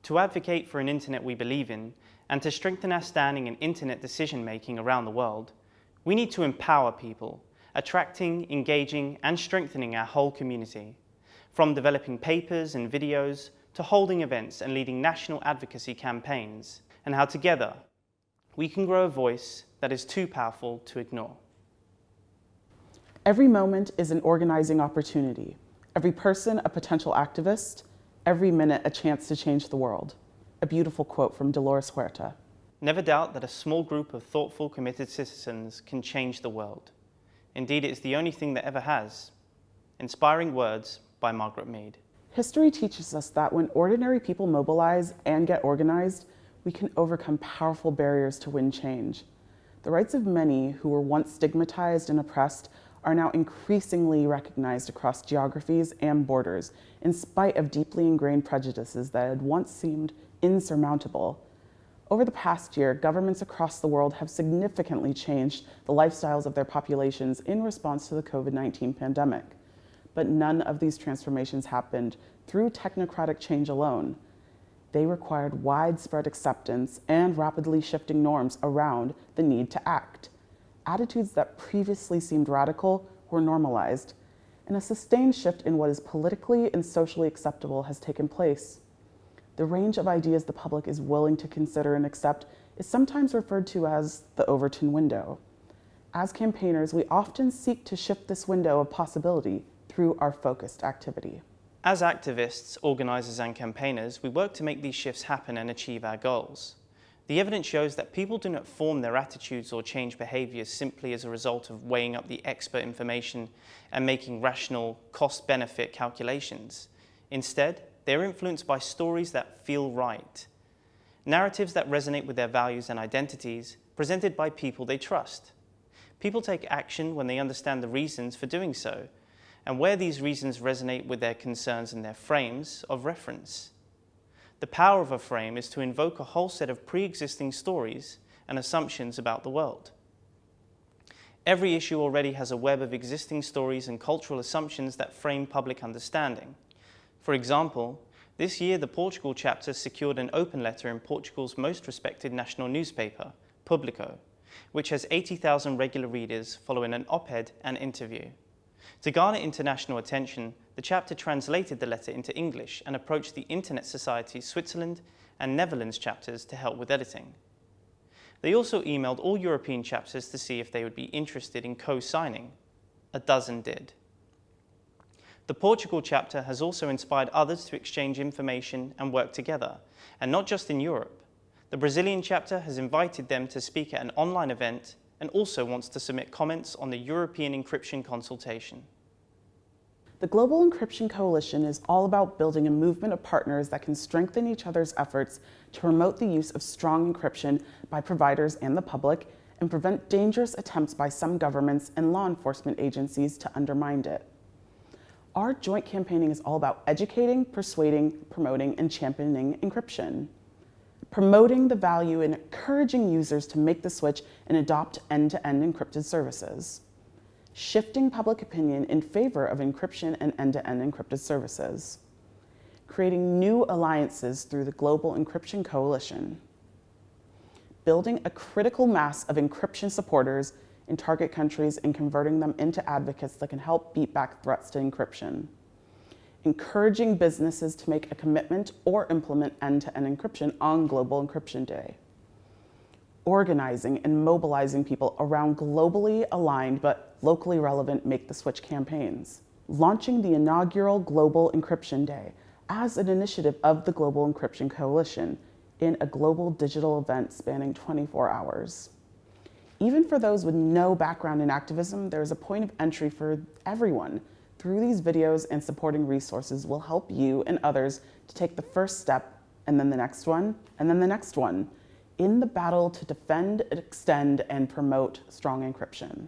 To advocate for an internet we believe in, and to strengthen our standing in internet decision-making around the world, we need to empower people, attracting, engaging, and strengthening our whole community. From developing papers and videos, to holding events and leading national advocacy campaigns, and how together we can grow a voice that is too powerful to ignore. Every moment is an organizing opportunity. Every person a potential activist. Every minute a chance to change the world. A beautiful quote from Dolores Huerta. Never doubt that a small group of thoughtful, committed citizens can change the world. Indeed, it is the only thing that ever has. Inspiring words by Margaret Mead. History teaches us that when ordinary people mobilize and get organized, we can overcome powerful barriers to win change. The rights of many who were once stigmatized and oppressed are now increasingly recognized across geographies and borders, in spite of deeply ingrained prejudices that had once seemed insurmountable. Over the past year, governments across the world have significantly changed the lifestyles of their populations in response to the COVID-19 pandemic. But none of these transformations happened through technocratic change alone. They required widespread acceptance and rapidly shifting norms around the need to act. Attitudes that previously seemed radical were normalized, and a sustained shift in what is politically and socially acceptable has taken place. The range of ideas the public is willing to consider and accept is sometimes referred to as the Overton Window. As campaigners, we often seek to shift this window of possibility through our focused activity. As activists, organisers and campaigners, we work to make these shifts happen and achieve our goals. The evidence shows that people do not form their attitudes or change behaviours simply as a result of weighing up the expert information and making rational cost-benefit calculations. Instead, they are influenced by stories that feel right, narratives that resonate with their values and identities, presented by people they trust. People take action when they understand the reasons for doing so, and where these reasons resonate with their concerns and their frames of reference. The power of a frame is to invoke a whole set of pre-existing stories and assumptions about the world. Every issue already has a web of existing stories and cultural assumptions that frame public understanding. For example, this year the Portugal chapter secured an open letter in Portugal's most respected national newspaper, Público, which has 80,000 regular readers following an op-ed and interview. To garner international attention, the chapter translated the letter into English and approached the Internet Society Switzerland and Netherlands chapters to help with editing. They also emailed all European chapters to see if they would be interested in co-signing. A dozen did. The Portugal chapter has also inspired others to exchange information and work together, and not just in Europe. The Brazilian chapter has invited them to speak at an online event and also wants to submit comments on the European encryption consultation. The Global Encryption Coalition is all about building a movement of partners that can strengthen each other's efforts to promote the use of strong encryption by providers and the public, and prevent dangerous attempts by some governments and law enforcement agencies to undermine it. Our joint campaigning is all about educating, persuading, promoting, and championing encryption. Promoting the value and encouraging users to make the switch and adopt end-to-end encrypted services. Shifting public opinion in favor of encryption and end-to-end encrypted services. Creating new alliances through the Global Encryption Coalition. Building a critical mass of encryption supporters in target countries and converting them into advocates that can help beat back threats to encryption. Encouraging businesses to make a commitment or implement end-to-end encryption on Global Encryption Day. Organizing and mobilizing people around globally aligned but locally relevant Make the Switch campaigns. Launching the inaugural Global Encryption Day as an initiative of the Global Encryption Coalition in a global digital event spanning 24 hours. Even for those with no background in activism, there is a point of entry for everyone. Through these videos and supporting resources will help you and others to take the first step, and then the next one, and then the next one, in the battle to defend, extend, and promote strong encryption.